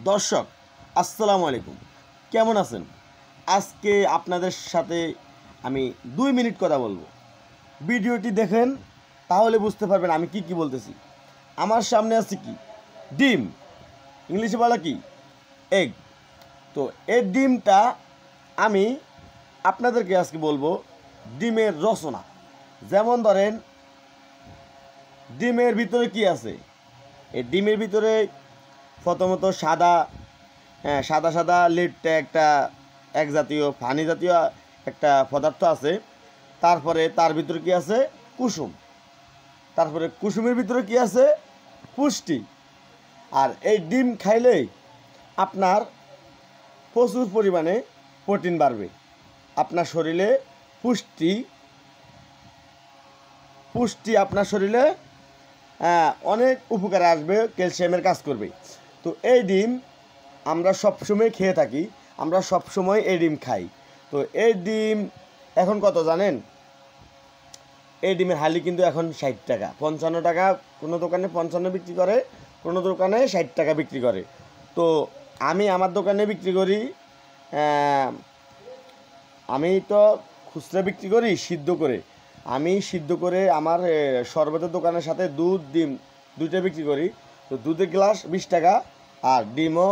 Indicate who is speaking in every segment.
Speaker 1: দর্শক আসসালামু আলাইকুম, কেমন আছেন? আজকে আপনাদের সাথে আমি 2 মিনিট কথা বলবো। ভিডিওটি দেখেন, তাহলে বুঝতে পারবেন আমি কি বলতেছি। আমার সামনে আছে কি? ডিম, ইংলিশে বলা কি? এগ। তো এই ডিমটা আমি আপনাদেরকে আজকে বলবো ডিমের রচনা। যেমন ধরেন, ডিমের ভিতরে কি আছে? এই ডিমের ভিতরে প্রথমত সাদা সাদা লিডটা একটা এক জাতীয় পানি জাতীয় একটা পদার্থ আছে। তারপরে তার ভিতরে কি আছে? কুসুম। তারপরে কুসুমের ভিতরে কি আছে? পুষ্টি। আর এই ডিম খাইলেই আপনার প্রচুর পরিমাণে প্রোটিন বাড়বে, আপনার শরীরে পুষ্টি আপনার শরীরে অনেক উপকারে আসবে, ক্যালসিয়ামের কাজ করবে। তো এই ডিম আমরা সবসময় খেয়ে থাকি, আমরা সবসময় এই ডিম খাই। তো এই ডিম এখন কত জানেন? এই ডিমের হালি কিন্তু এখন 60 টাকা, 55 টাকা। কোনো দোকানে 55 বিক্রি করে, কোনো দোকানে 60 টাকা বিক্রি করে। তো আমি আমার দোকানে বিক্রি করি, আমি তো খুচরা বিক্রি করি সিদ্ধ করে। আমি সিদ্ধ করে আমার শরবতের দোকানের সাথে দুধ ডিম দুইটা বিক্রি করি। তো দুধের গ্লাস 20 টাকা আর ডিমও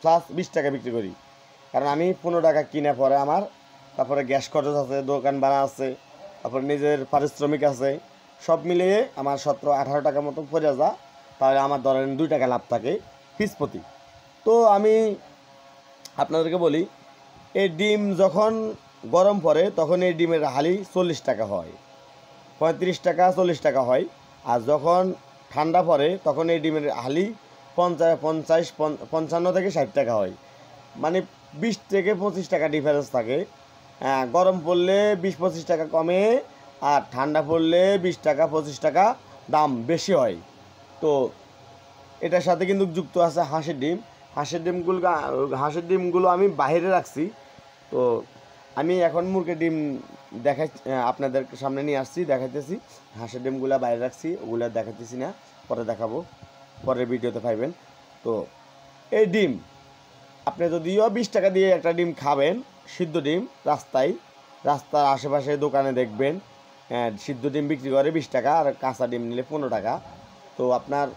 Speaker 1: প্লাস 20 টাকা বিক্রি করি। কারণ আমি 15 টাকা কিনে পরে আমার, তারপরে গ্যাস খরচ আছে, দোকান ভাড়া আছে, তারপরে নিজের পারিশ্রমিক আছে, সব মিলিয়ে আমার 17-18 টাকা মতো পড়ে যা। তাহলে আমার ধরেন 2 টাকা লাভ থাকে পিস প্রতি। তো আমি আপনাদেরকে বলি, এই ডিম যখন গরম পড়ে তখন এই ডিমের হালি 40 টাকা হয়, 35 টাকা 40 টাকা হয়। আর যখন ঠান্ডা পড়ে তখন এই ডিমের হালি 55 থেকে 60 টাকা হয়। মানে 20 থেকে 25 টাকা ডিফারেন্স থাকে। গরম পড়লে 20-25 টাকা কমে, আর ঠান্ডা পড়লে 20 টাকা 25 টাকা দাম বেশি হয়। তো এটার সাথে কিন্তু যুক্ত আছে হাঁসের ডিম। হাঁসের ডিমগুলো আমি বাইরে রাখছি। তো আমি এখন মুরগির ডিম আপনাদের সামনে নিয়ে আসছি, দেখাইতেছি। হাঁসের ডিমগুলো বাইরে রাখছি, ওগুলো দেখাইতেছি না, পরে দেখাবো, পরের ভিডিওতে পাইবেন। তো এই ডিম আপনি যদিও 20 টাকা দিয়ে একটা ডিম খাবেন, সিদ্ধ ডিম, রাস্তার আশেপাশে দোকানে দেখবেন সিদ্ধ ডিম বিক্রি করে 20 টাকা, আর কাঁচা ডিম নিলে 15 টাকা। তো আপনার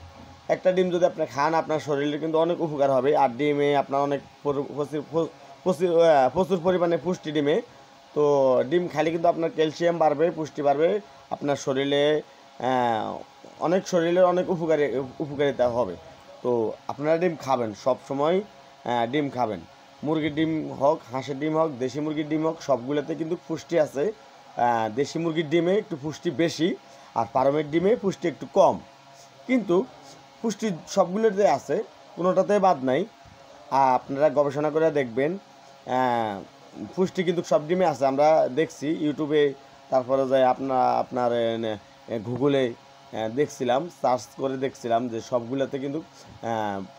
Speaker 1: একটা ডিম যদি আপনি খান, আপনার শরীরে কিন্তু অনেক উপকার হবে। আর ডিমে আপনার অনেক প্রচুর পরিমাণে পুষ্টি ডিমে। তো ডিম খাইলে কিন্তু আপনার ক্যালসিয়াম বাড়বে, পুষ্টি বাড়বে, আপনার শরীরে শরীরের অনেক উপকারিতা হবে। তো আপনারা ডিম খাবেন, সব সময় ডিম খাবেন। মুরগির ডিম হোক, হাঁসের ডিম হোক, দেশি মুরগির ডিম হোক, সবগুলোতে কিন্তু পুষ্টি আছে। দেশি মুরগির ডিমে একটু পুষ্টি বেশি, আর ফার্মের ডিমে পুষ্টি একটু কম। কিন্তু পুষ্টি সবগুলোতে আছে, কোনোটাতে বাদ নাই। আপনারা গবেষণা করে দেখবেন, পুষ্টি কিন্তু সব ডিমে আছে। আমরা দেখছি ইউটিউবে, তারপরে যাই আপনার গুগলে দেখছিলাম, সার্চ করে দেখছিলাম যে সবগুলোতে কিন্তু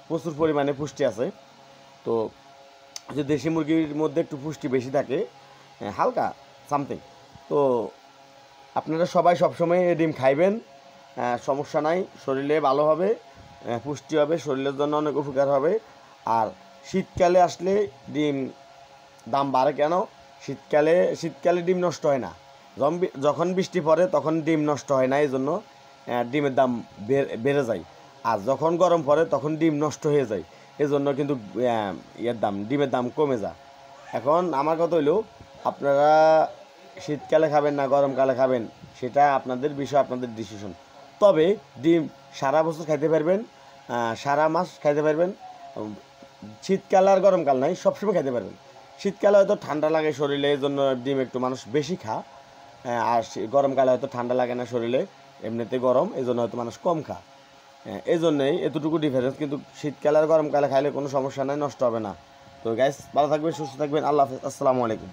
Speaker 1: প্রচুর পরিমাণে পুষ্টি আছে। তো যে দেশি মুরগির মধ্যে একটু পুষ্টি বেশি থাকে, হালকা সামথিং। তো আপনারা সবাই সবসময় ডিম খাইবেন, সমস্যা নাই, শরীরে ভালো হবে, পুষ্টি হবে, শরীরের জন্য অনেক উপকার হবে। আর শীতকালে আসলে ডিম দাম বাড়ে কেন? শীতকালে ডিম নষ্ট হয় না, যখন বৃষ্টি পড়ে তখন ডিম নষ্ট হয় না, এই জন্য ডিমের দাম বেড়ে যায়। আর যখন গরম পড়ে তখন ডিম নষ্ট হয়ে যায়, এই জন্য কিন্তু ডিমের দাম কমে যায়। এখন আমার কথা হইলো, আপনারা শীতকালে খাবেন না গরমকালে খাবেন, সেটা আপনাদের বিষয়, আপনাদের ডিসিশন। তবে ডিম সারা বছর খাইতে পারবেন, সারা মাস খাইতে পারবেন। শীতকাল আর গরমকাল নাই, সবসময় খাইতে পারবেন। শীতকালে হয়তো ঠান্ডা লাগে শরীরে, এই জন্য ডিম একটু মানুষ বেশি খায়। আর গরমকালে হয়তো ঠান্ডা লাগে না শরীরে, এমনিতে গরম, এই জন্য হয়তো মানুষ কম খায়। এই জন্যই এতটুকু ডিফারেন্স। কিন্তু শীতকালে আর গরমকালে খাইলে কোনো সমস্যা নাই, নষ্ট হবে না। তো গাইস, ভালো থাকবেন, সুস্থ থাকবেন, আল্লাহ হাফেজ, আসসালামু আলাইকুম।